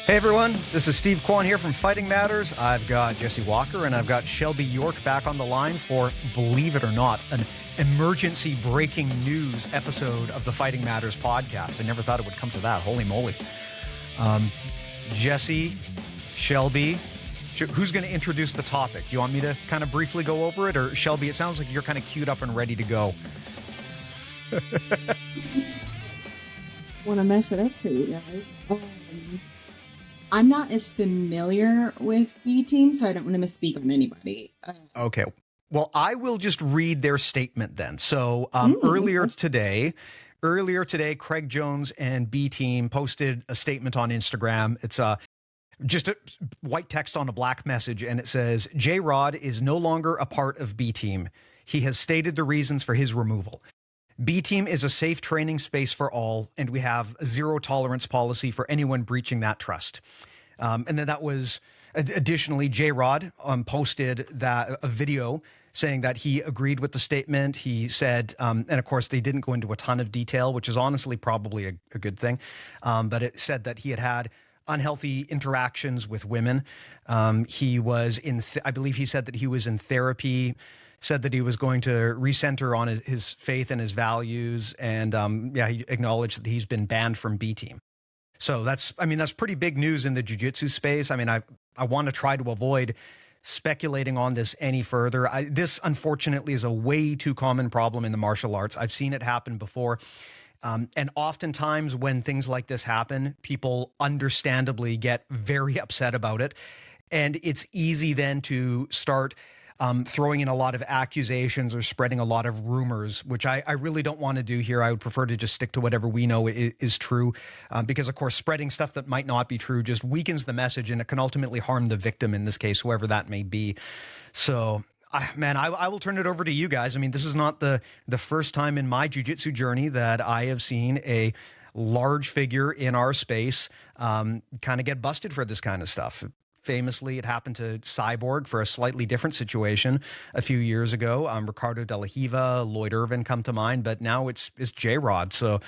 Hey everyone, this is Steve Kwan here from Fighting Matters. I've got Jesse Walker and I've got Shelby York back on the line for, believe it or not, an emergency breaking news episode of the Fighting Matters podcast. I never thought it would come to that. Holy moly. Jesse, Shelby, who's going to introduce the topic? Do you want me to kind of briefly go over it? Or Shelby, it sounds like you're kind of queued up and ready to go. Want to mess it up for you guys. I'm not as familiar with B-Team, so I don't want to misspeak on anybody. Okay. Well, I will just read their statement then. So earlier today, Craig Jones and B-Team posted a statement on Instagram. It's just a white text on a black message, and it says, JRod is no longer a part of B-Team. He has stated the reasons for his removal. B-Team is a safe training space for all, and we have a zero tolerance policy for anyone breaching that trust. And then that was additionally, JRod posted a video saying that he agreed with the statement. He said, and of course they didn't go into a ton of detail, which is honestly probably a good thing. But it said that he had unhealthy interactions with women. He was I believe he said that he was in therapy, said that he was going to recenter on his faith and his values. And he acknowledged that he's been banned from B-Team. So that's pretty big news in the jiu-jitsu space. I mean, I want to try to avoid speculating on this any further. This unfortunately is a way too common problem in the martial arts. I've seen it happen before. And oftentimes when things like this happen, people understandably get very upset about it. And it's easy then to start throwing in a lot of accusations or spreading a lot of rumors, which I really don't want to do here. I would prefer to just stick to whatever we know is true, because, of course, spreading stuff that might not be true just weakens the message, and it can ultimately harm the victim, in this case, whoever that may be. So, I will turn it over to you guys. I mean, this is not the first time in my jiu-jitsu journey that I have seen a large figure in our space kind of get busted for this kind of stuff. Famously, it happened to Cyborg for a slightly different situation a few years ago. Ricardo De La Hiva, Lloyd Irvin come to mind, but now it's JRod. So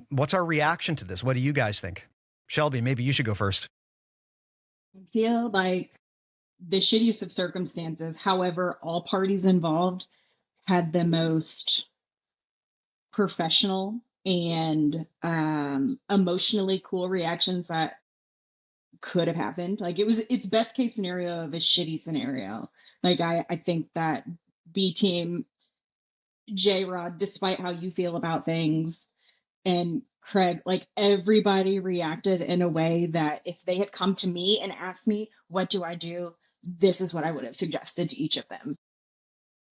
what's our reaction to this? What do you guys think? Shelby, maybe you should go first. I feel like the shittiest of circumstances. However, all parties involved had the most professional and emotionally cool reactions that could have happened. Like it's best case scenario of a shitty scenario. Like I think that B-Team, JRod, despite how you feel about things, and Craig, like everybody reacted in a way that if they had come to me and asked me, what do I do? This is what I would have suggested to each of them.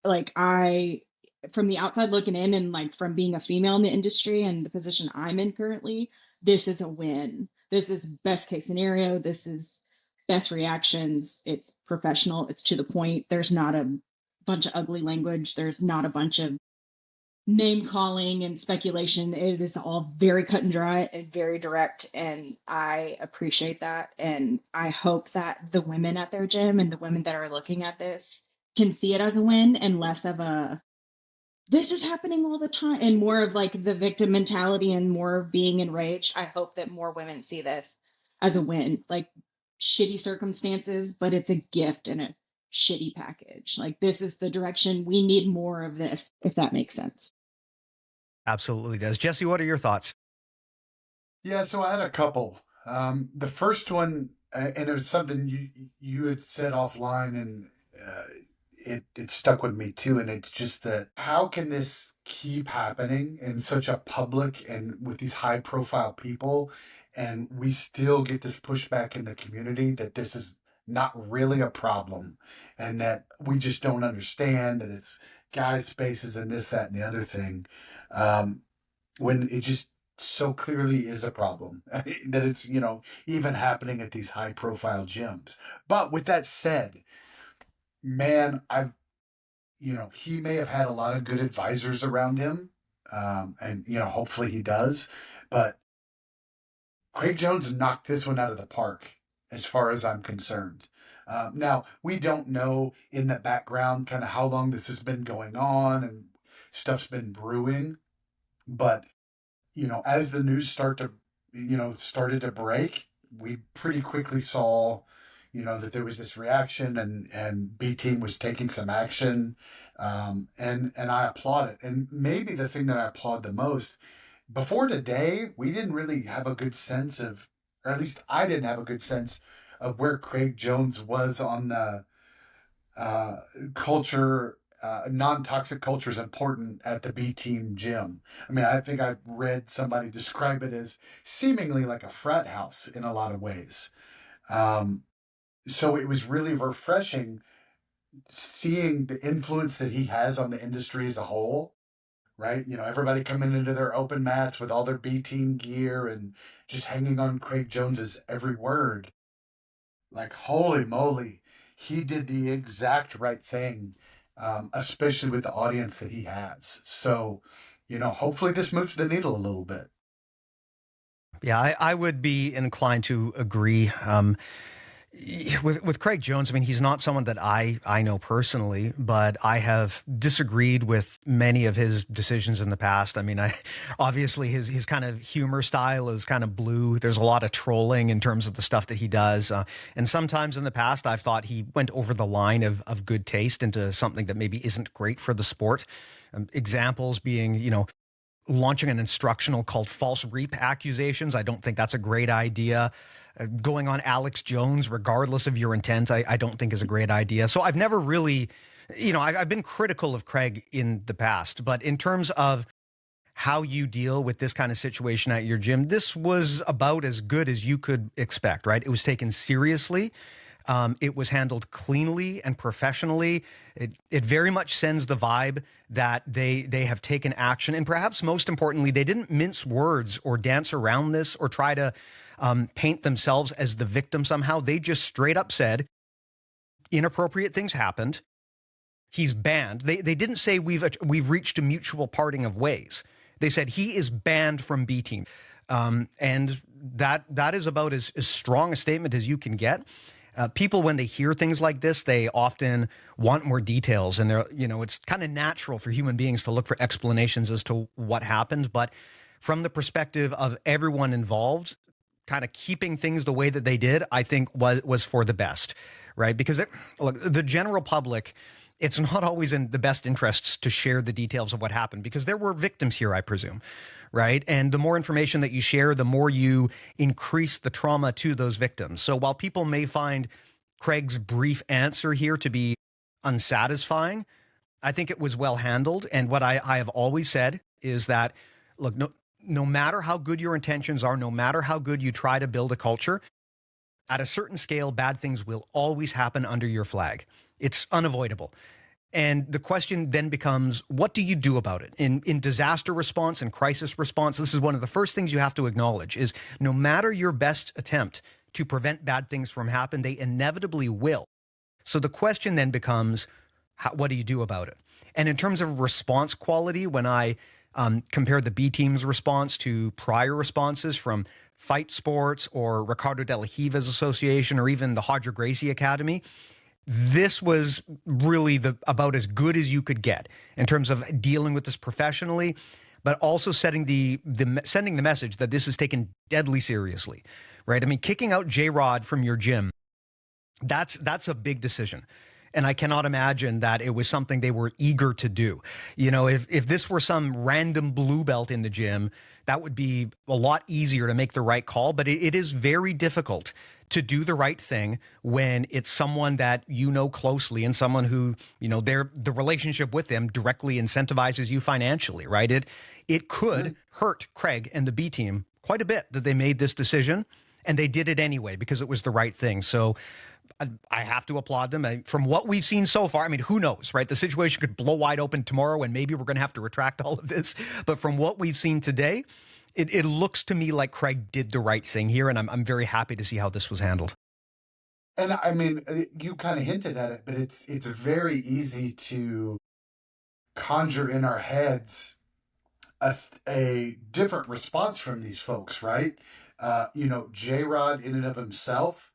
Like from the outside looking in, and like from being a female in the industry and the position I'm in currently, this is a win. This is best case scenario. This is best reactions. It's professional. It's to the point. There's not a bunch of ugly language. There's not a bunch of name calling and speculation. It is all very cut and dry and very direct. And I appreciate that. And I hope that the women at their gym and the women that are looking at this can see it as a win and less of a, this is happening all the time, and more of like the victim mentality and more of being enraged. I hope that more women see this as a win, like shitty circumstances, but it's a gift and a shitty package. Like this is the direction we need more of this, if that makes sense. Absolutely does. Jesse, what are your thoughts? Yeah, so I had a couple. The first one, and it was something you had said offline, and it stuck with me too. And it's just that how can this keep happening in such a public and with these high profile people, and we still get this pushback in the community that this is not really a problem and that we just don't understand, and it's guys spaces and this, that, and the other thing, when it just so clearly is a problem that it's, even happening at these high profile gyms. But with that said, man, he may have had a lot of good advisors around him, and hopefully he does. But Craig Jones knocked this one out of the park, as far as I'm concerned. Now, we don't know in the background kind of how long this has been going on and stuff's been brewing. But, as the news started to break, we pretty quickly saw, that there was this reaction, and B Team was taking some action, and I applaud it. And maybe the thing that I applaud the most, before today, we didn't really have a good sense of, or at least I didn't have a good sense of where Craig Jones was on the uh, culture. Non-toxic culture is important at the B Team gym. I mean, I think I read somebody describe it as seemingly like a frat house in a lot of ways. Um, so it was really refreshing seeing the influence that he has on the industry as a whole, right? Everybody coming into their open mats with all their B Team gear and just hanging on Craig Jones's every word. Like, holy moly, he did the exact right thing, especially with the audience that he has. So, hopefully this moves the needle a little bit. Yeah, I would be inclined to agree. With Craig Jones, I mean, he's not someone that I know personally, but I have disagreed with many of his decisions in the past. I mean, obviously his kind of humor style is kind of blue. There's a lot of trolling in terms of the stuff that he does, and sometimes in the past I've thought he went over the line of good taste into something that maybe isn't great for the sport. Examples being, launching an instructional called false reap accusations. I don't think that's a great idea. Going on Alex Jones, regardless of your intent, I don't think is a great idea. So I've never really, I've been critical of Craig in the past, but in terms of how you deal with this kind of situation at your gym, this was about as good as you could expect, right? It was taken seriously. It was handled cleanly and professionally. It very much sends the vibe that they have taken action. And perhaps most importantly, they didn't mince words or dance around this or try to paint themselves as the victim somehow. They just straight up said, inappropriate things happened. He's banned. They didn't say we've reached a mutual parting of ways. They said he is banned from B Team. And that is about as strong a statement as you can get. People, when they hear things like this, they often want more details, and it's kind of natural for human beings to look for explanations as to what happened. But from the perspective of everyone involved, kind of keeping things the way that they did, I think was for the best, right? Because look, the general public, it's not always in the best interests to share the details of what happened, because there were victims here, I presume, right? And the more information that you share, the more you increase the trauma to those victims. So while people may find Craig's brief answer here to be unsatisfying, I think it was well handled. And what I have always said is that, look, no matter how good your intentions are, no matter how good you try to build a culture, at a certain scale, bad things will always happen under your flag. It's unavoidable. And the question then becomes, what do you do about it? In disaster response and crisis response, this is one of the first things you have to acknowledge is no matter your best attempt to prevent bad things from happening, they inevitably will. So the question then becomes, what do you do about it? And in terms of response quality, when I compared the B Team's response to prior responses from Fight Sports or Ricardo De La Hiva's association or even the Hodger Gracie Academy, this was really about as good as you could get in terms of dealing with this professionally, but also sending the message that this is taken deadly seriously, right? I mean, kicking out JRod from your gym, that's a big decision. And I cannot imagine that it was something they were eager to do. If this were some random blue belt in the gym, that would be a lot easier to make the right call. But it is very difficult to do the right thing when it's someone that you know closely and someone who, the relationship with them directly incentivizes you financially, right? It could hurt Craig and the B Team quite a bit that they made this decision, and they did it anyway because it was the right thing. So I have to applaud them. From what we've seen so far, I mean, who knows, right? The situation could blow wide open tomorrow and maybe we're going to have to retract all of this. But from what we've seen today, it looks to me like Craig did the right thing here. And I'm very happy to see how this was handled. And I mean, you kind of hinted at it, but it's very easy to conjure in our heads a different response from these folks, right? JRod in and of himself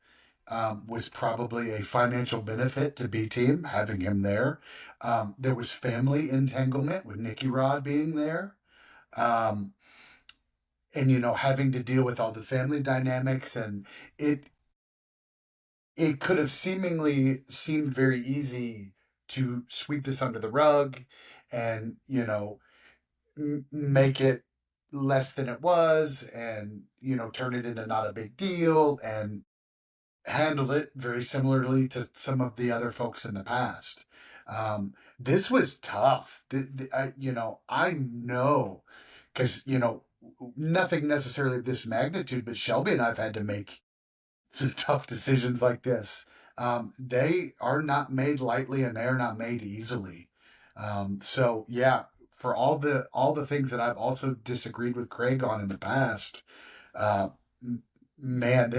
was probably a financial benefit to B Team having him there. There was family entanglement with Nicky Rod being there. and, having to deal with all the family dynamics, and it could have seemingly seemed very easy to sweep this under the rug and, make it less than it was, and, turn it into not a big deal, and handle it very similarly to some of the other folks in the past. This was tough. I know, because, nothing necessarily of this magnitude, but Shelby and I've had to make some tough decisions like this. They are not made lightly, and they are not made easily. So yeah, for all the things that I've also disagreed with Craig on in the past, uh, man,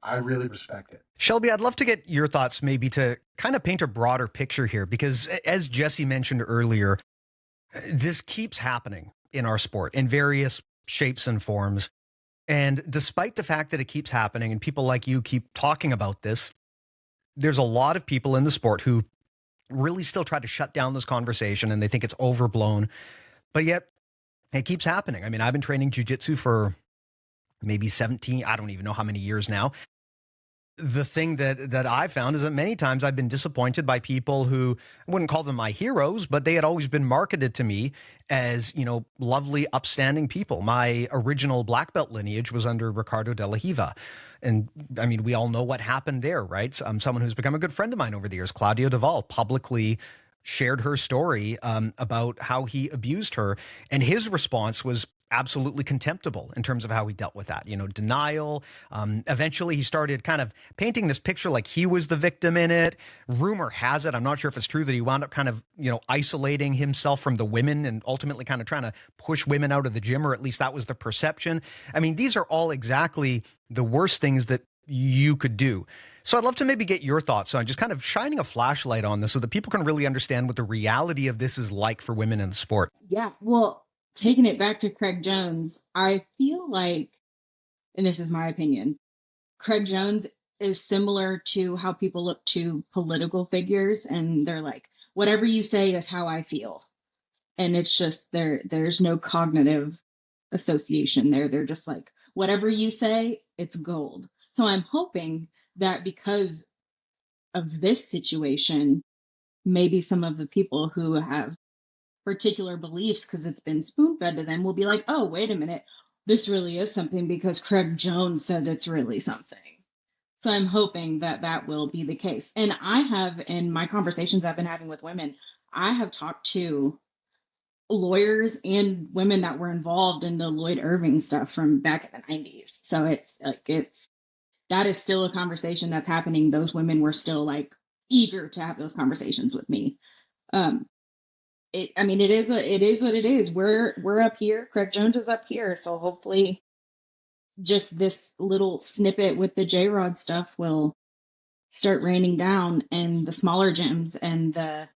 I really respect it. Shelby, I'd love to get your thoughts maybe to kind of paint a broader picture here, because as Jesse mentioned earlier, this keeps happening in our sport in various shapes and forms. And despite the fact that it keeps happening and people like you keep talking about this, there's a lot of people in the sport who really still try to shut down this conversation, and they think it's overblown. But yet it keeps happening. I mean, I've been training jiu-jitsu for maybe 17, I don't even know how many years now. The thing that I found is that many times I've been disappointed by people who, I wouldn't call them my heroes, but they had always been marketed to me as, lovely, upstanding people. My original black belt lineage was under Ricardo de la Hiva. And I mean, we all know what happened there, right? Someone who's become a good friend of mine over the years, Claudia Duvall, publicly shared her story about how he abused her. And his response was absolutely contemptible in terms of how he dealt with that, denial. Eventually he started kind of painting this picture like he was the victim in it. Rumor has it, I'm not sure if it's true, that he wound up kind of, isolating himself from the women and ultimately kind of trying to push women out of the gym, or at least that was the perception. I mean, these are all exactly the worst things that you could do. So I'd love to maybe get your thoughts on just kind of shining a flashlight on this so that people can really understand what the reality of this is like for women in the sport. Yeah, well, taking it back to Craig Jones, I feel like, and this is my opinion, Craig Jones is similar to how people look to political figures, and they're like, whatever you say is how I feel. And it's just there's no cognitive association there. They're just like, whatever you say, it's gold. So I'm hoping that because of this situation, maybe some of the people who have particular beliefs, because it's been spoon fed to them, will be like, oh, wait a minute, this really is something because Craig Jones said it's really something. So I'm hoping that that will be the case. And I have, in my conversations I've been having with women, I have talked to lawyers and women that were involved in the Lloyd Irving stuff from back in the 90s. So that is still a conversation that's happening. Those women were still like eager to have those conversations with me. It is what it is. We're up here. Craig Jones is up here. So hopefully just this little snippet with the JRod stuff will start raining down, and the smaller gyms and the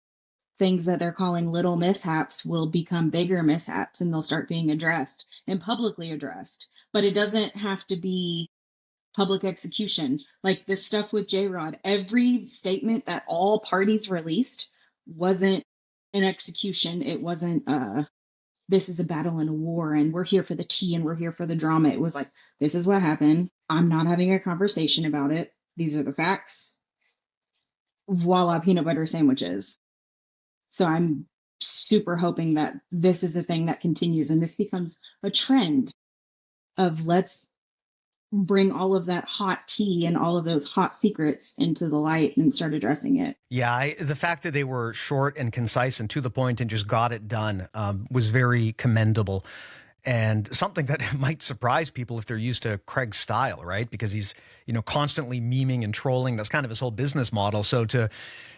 things that they're calling little mishaps will become bigger mishaps, and they'll start being addressed and publicly addressed. But it doesn't have to be public execution. Like this stuff with JRod, every statement that all parties released wasn't an execution. It wasn't this is a battle and a war and we're here for the tea and we're here for the drama. It was like, this is what happened. I'm not having a conversation about it. These are the facts. Voila, peanut butter sandwiches. So I'm super hoping that this is a thing that continues and this becomes a trend of let's bring all of that hot tea and all of those hot secrets into the light and start addressing it. Yeah, the fact that they were short and concise and to the point and just got it done was very commendable, and something that might surprise people if they're used to Craig's style, right? Because he's, constantly memeing and trolling. That's kind of his whole business model. So to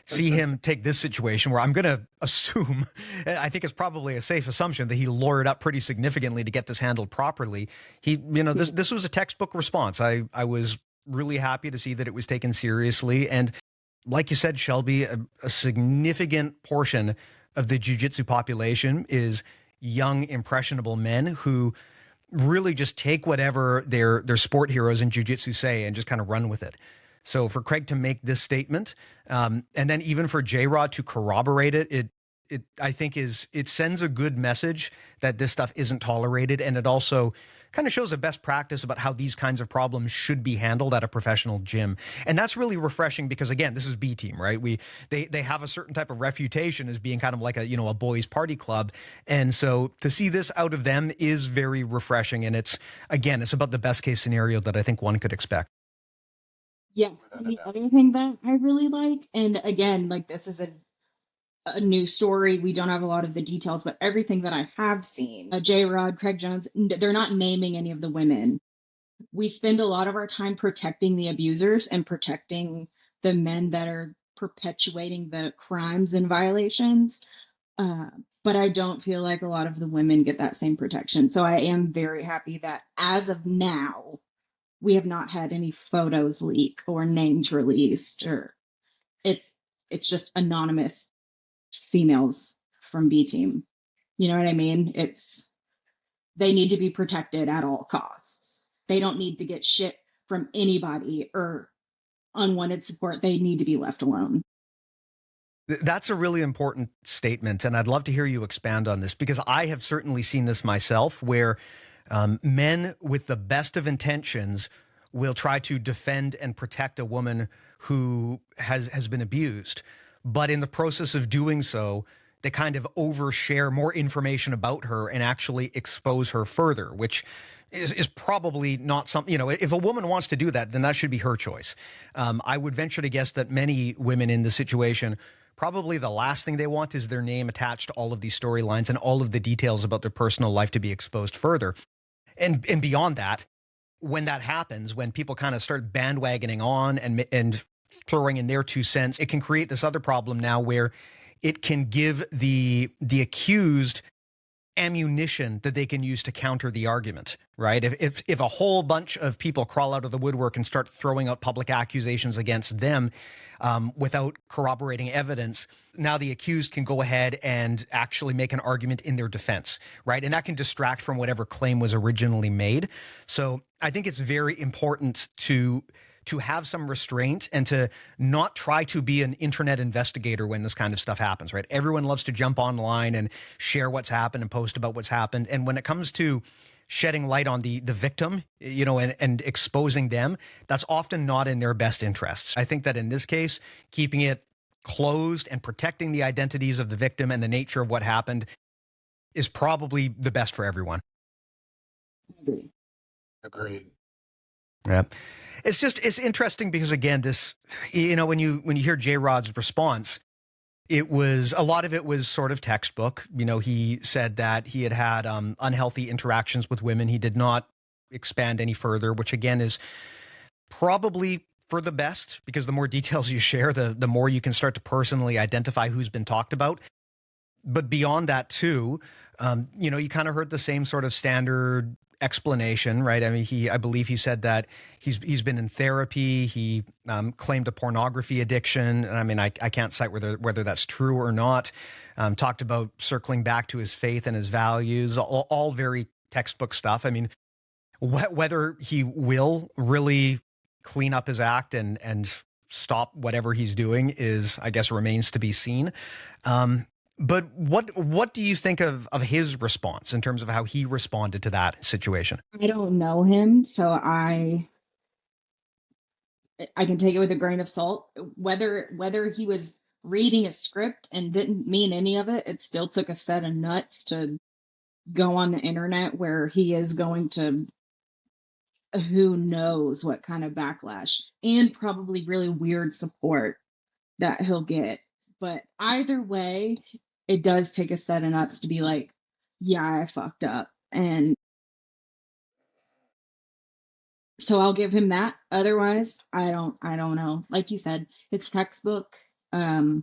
see him take this situation where I'm going to assume, I think it's probably a safe assumption that he lawyered up pretty significantly to get this handled properly. This was a textbook response. I was really happy to see that it was taken seriously. And like you said, Shelby, a significant portion of the jiu-jitsu population is young, impressionable men who really just take whatever their sport heroes in jiu-jitsu say and just kind of run with it. So for Craig to make this statement, and then even for JRod to corroborate it, I think it sends a good message that this stuff isn't tolerated, and it also kind of shows a best practice about how these kinds of problems should be handled at a professional gym. And that's really refreshing because, again, this is B-Team, right? They have a certain type of reputation as being kind of like a boys party club. And so to see this out of them is very refreshing. And it's about the best case scenario that I think one could expect. Yes. And the other thing that I really like, and again, like this is a new story. We don't have a lot of the details, but everything that I have seen, JRod, Craig Jones, they're not naming any of the women. We spend a lot of our time protecting the abusers and protecting the men that are perpetuating the crimes and violations. But I don't feel like a lot of the women get that same protection. So I am very happy that as of now, we have not had any photos leak or names released, or it's just anonymous females from B-Team. You know what I mean? They need to be protected at all costs. They don't need to get shit from anybody or unwanted support. They need to be left alone. That's a really important statement, and I'd love to hear you expand on this because I have certainly seen this myself where men with the best of intentions will try to defend and protect a woman who has been abused. But in the process of doing so, they kind of overshare more information about her and actually expose her further, which is probably not something, if a woman wants to do that, then that should be her choice. I would venture to guess that many women in this situation, probably the last thing they want is their name attached to all of these storylines and all of the details about their personal life to be exposed further. And beyond that, when that happens, when people kind of start bandwagoning on and throwing in their 2 cents, it can create this other problem now where it can give the accused ammunition that they can use to counter the argument, right? If a whole bunch of people crawl out of the woodwork and start throwing out public accusations against them without corroborating evidence, now the accused can go ahead and actually make an argument in their defense, right? And that can distract from whatever claim was originally made. So I think it's very important to have some restraint and to not try to be an internet investigator when this kind of stuff happens, right? Everyone loves to jump online and share what's happened and post about what's happened. And when it comes to shedding light on the victim, and exposing them, that's often not in their best interests. I think that in this case, keeping it closed and protecting the identities of the victim and the nature of what happened is probably the best for everyone. Agreed. Yeah. It's interesting because, again, this, when you hear JRod's response, a lot of it was sort of textbook. He said that he had unhealthy interactions with women. He did not expand any further, which again is probably for the best, because the more details you share, the more you can start to personally identify who's been talked about. But beyond that too, you kind of heard the same sort of standard explanation, right? I mean, I believe he said that he's been in therapy. He claimed a pornography addiction. And I mean, I can't cite whether that's true or not. Talked about circling back to his faith and his values, all very textbook stuff. I mean, whether he will really clean up his act and stop whatever he's doing is, I guess, remains to be seen. But what do you think of his response in terms of how he responded to that situation? I don't know him, so I can take it with a grain of salt. Whether he was reading a script and didn't mean any of it, it still took a set of nuts to go on the internet where he is going to, who knows what kind of backlash and probably really weird support that he'll get. But either way, it does take a set of nuts to be like, yeah, I fucked up. And so I'll give him that. Otherwise, I don't know. Like you said, it's textbook. I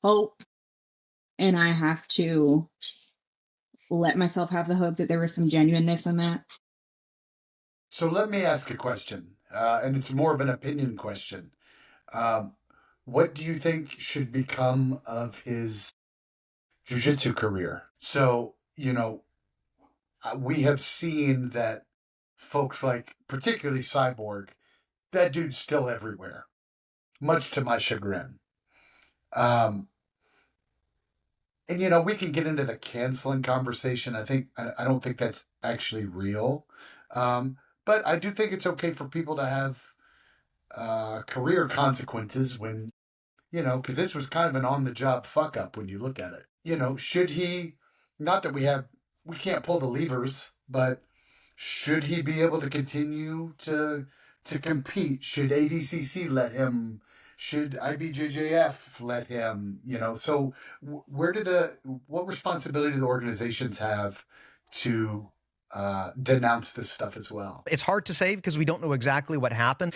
hope, and I have to let myself have the hope that there was some genuineness in that. So let me ask a question, and it's more of an opinion question. What do you think should become of his jiu-jitsu career? So, we have seen that folks like, particularly Cyborg, that dude's still everywhere, much to my chagrin. Um, and we can get into the canceling conversation. I don't think that's actually real. But I do think it's okay for people to have career consequences when, because this was kind of an on the job fuck up when you look at it. Should he, not that we can't pull the levers, but should he be able to continue to compete? Should ADCC let him? Should IBJJF let him? So where what responsibility do the organizations have to denounce this stuff as well? It's hard to say because we don't know exactly what happened.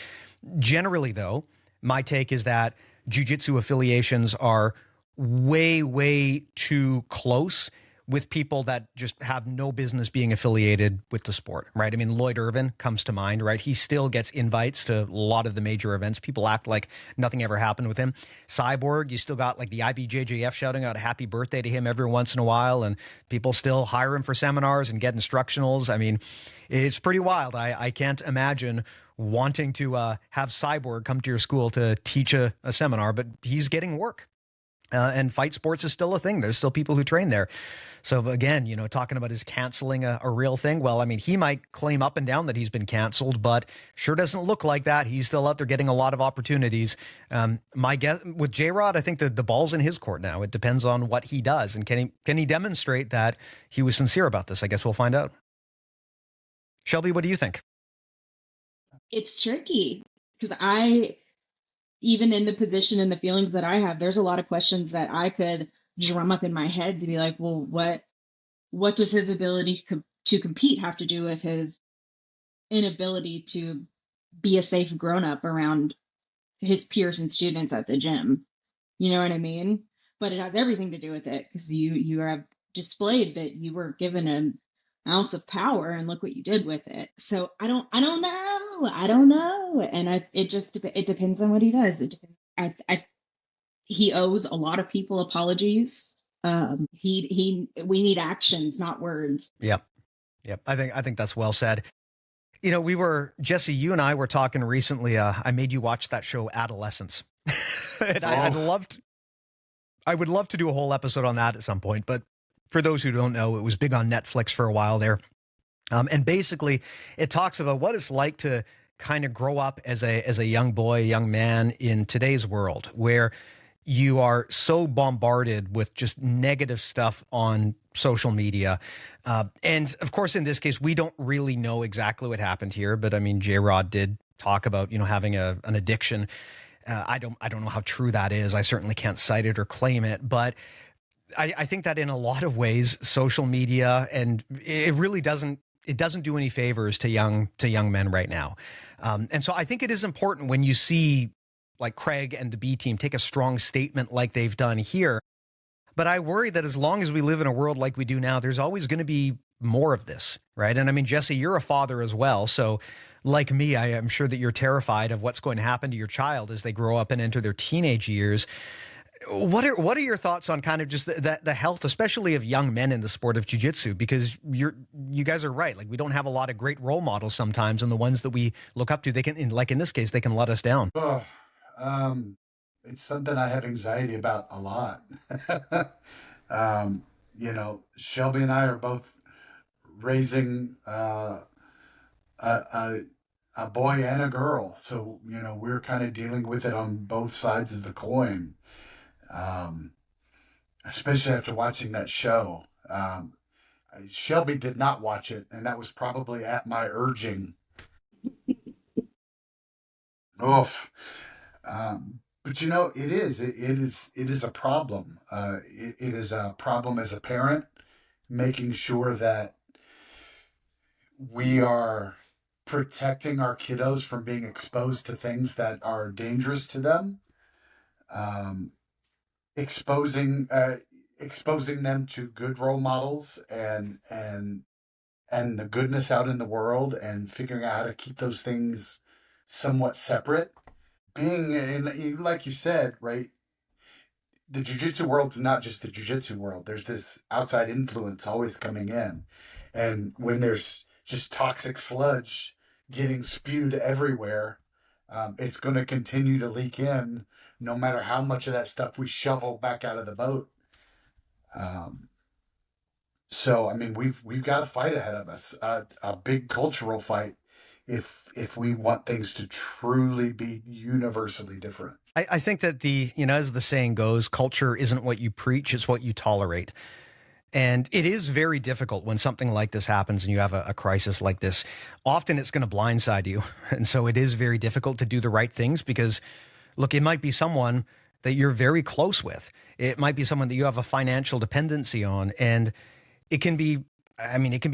Generally, though, my take is that jiu-jitsu affiliations are way, way too close with people that just have no business being affiliated with the sport, right? I mean, Lloyd Irvin comes to mind, right? He still gets invites to a lot of the major events. People act like nothing ever happened with him. Cyborg, you still got like the IBJJF shouting out a happy birthday to him every once in a while, and people still hire him for seminars and get instructionals. I mean, it's pretty wild. I can't imagine wanting to have Cyborg come to your school to teach a seminar, but he's getting work. And fight sports is still a thing. There's still people who train there. So again, talking about his canceling a real thing. Well, I mean, he might claim up and down that he's been canceled, but sure doesn't look like that. He's still out there getting a lot of opportunities. My guess with JRod, I think the ball's in his court now. It depends on what he does. And can he demonstrate that he was sincere about this? I guess we'll find out. Shelby, what do you think? It's tricky because even in the position and the feelings that I have, there's a lot of questions that I could drum up in my head to be like, well, what does his ability to compete have to do with his inability to be a safe grown-up around his peers and students at the gym? You know what I mean? But it has everything to do with it because you have displayed that you were given an ounce of power and look what you did with it. So I don't know. And it depends on what he does. It depends. He owes a lot of people apologies. We need actions, not words. Yep. I think that's well said. Jesse, you and I were talking recently. I made you watch that show Adolescence. And I would love to do a whole episode on that at some point. But for those who don't know, it was big on Netflix for a while there. And basically it talks about what it's like to kind of grow up as a young boy, young man in today's world where you are so bombarded with just negative stuff on social media. And of course, in this case, we don't really know exactly what happened here, but I mean, JRod did talk about, having an addiction. I don't know how true that is. I certainly can't cite it or claim it, but I think that in a lot of ways, social media, and it really doesn't do any favors to young men right now. And so I think it is important when you see like Craig and the B team take a strong statement like they've done here. But I worry that as long as we live in a world like we do now, there's always going to be more of this, right? And I mean, Jesse, you're a father as well. So like me, I am sure that you're terrified of what's going to happen to your child as they grow up and enter their teenage years. What are your thoughts on kind of just the health, especially of young men in the sport of jiu-jitsu? Because you guys are right. Like, we don't have a lot of great role models sometimes, and the ones that we look up to, they can, like in this case, they can let us down. It's something I have anxiety about a lot. Shelby and I are both raising a boy and a girl, so we're kind of dealing with it on both sides of the coin. Especially after watching that show. Shelby did not watch it, and that was probably at my urging. Oof. But it is a problem. It is a problem as a parent, making sure that we are protecting our kiddos from being exposed to things that are dangerous to them. Exposing them to good role models and the goodness out in the world, and figuring out how to keep those things somewhat separate. Being in, like you said, right, the jiu-jitsu world's not just the jiu-jitsu world. There's this outside influence always coming in, and when there's just toxic sludge getting spewed everywhere, it's going to continue to leak in no matter how much of that stuff we shovel back out of the boat. So, I mean, we've got a fight ahead of us, a big cultural fight, if we want things to truly be universally different. I think that as the saying goes, culture isn't what you preach, it's what you tolerate. And it is very difficult when something like this happens and you have a crisis like this. Often it's going to blindside you. And so it is very difficult to do the right things because, look, it might be someone that you're very close with. It might be someone that you have a financial dependency on. And it can be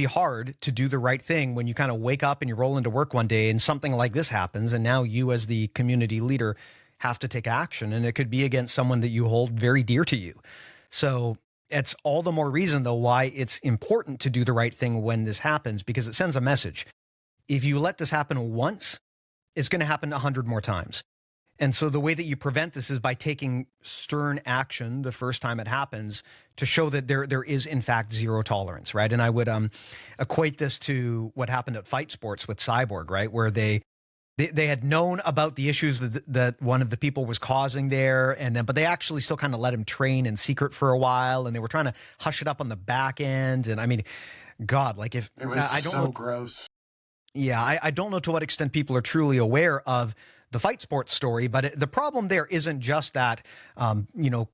hard to do the right thing when you kind of wake up and you roll into work one day and something like this happens. And now you, as the community leader, have to take action. And it could be against someone that you hold very dear to you. So it's all the more reason, though, why it's important to do the right thing when this happens, because it sends a message. If you let this happen once, it's going to happen 100 more times. And so the way that you prevent this is by taking stern action the first time it happens to show that there is, in fact, zero tolerance, right? And I would equate this to what happened at Fight Sports with Cyborg, right? Where they had known about the issues that one of the people was causing there, but they actually still kind of let him train in secret for a while, and they were trying to hush it up on the back end. And I mean, God, like if it was I don't so know, gross. Yeah, I don't know to what extent people are truly aware of the Fight Sports story, but the problem there isn't just that,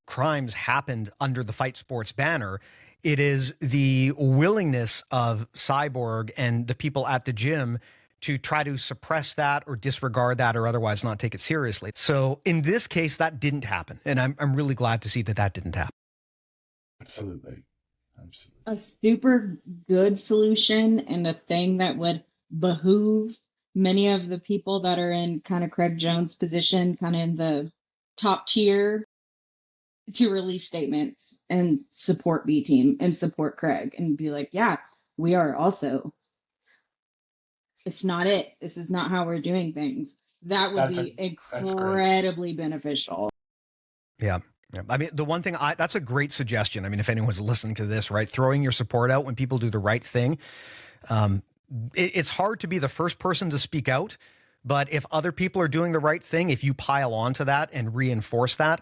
crimes happened under the Fight Sports banner. It is the willingness of Cyborg and the people at the gym to try to suppress that or disregard that or otherwise not take it seriously. So in this case, that didn't happen. And I'm really glad to see that didn't happen. Absolutely. A super good solution and a thing that would behoove many of the people that are in kind of Craig Jones' position, kind of in the top tier, to release statements and support B-Team and support Craig and be like, yeah, we are also. It's not it. This is not how we're doing things. That would be incredibly beneficial. Yeah. I mean, the one thing that's a great suggestion. I mean, if anyone's listening to this, right, throwing your support out when people do the right thing. It's hard to be the first person to speak out, but if other people are doing the right thing, if you pile onto that and reinforce that,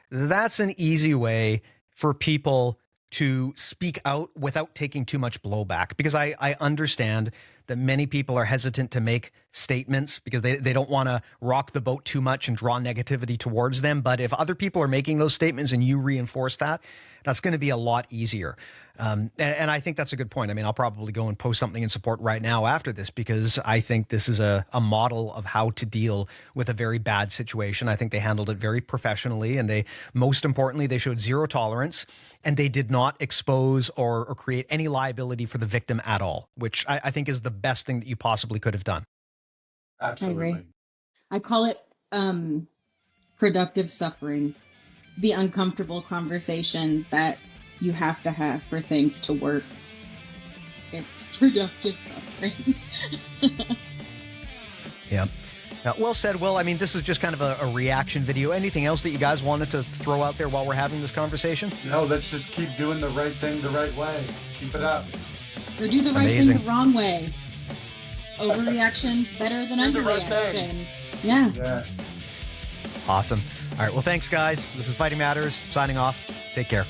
that's an easy way for people to speak out without taking too much blowback. Because I understand that many people are hesitant to make statements because they don't want to rock the boat too much and draw negativity towards them. But if other people are making those statements and you reinforce that, that's going to be a lot easier. And I think that's a good point. I mean, I'll probably go and post something in support right now after this because I think this is a model of how to deal with a very bad situation. I think they handled it very professionally, and most importantly, they showed zero tolerance, and they did not expose or create any liability for the victim at all, which I think is the best thing that you possibly could have done. Absolutely. I call it productive suffering, the uncomfortable conversations that you have to have for things to work. It's productive suffering. Yeah. Well said, Will. I mean, this is just kind of a reaction video. Anything else that you guys wanted to throw out there while we're having this conversation? No, let's just keep doing the right thing the right way. Keep it up. Or do the right thing the wrong way. Overreaction better than underreaction. Yeah. Awesome. All right. Well, thanks, guys. This is Fighting Matters. Signing off. Take care.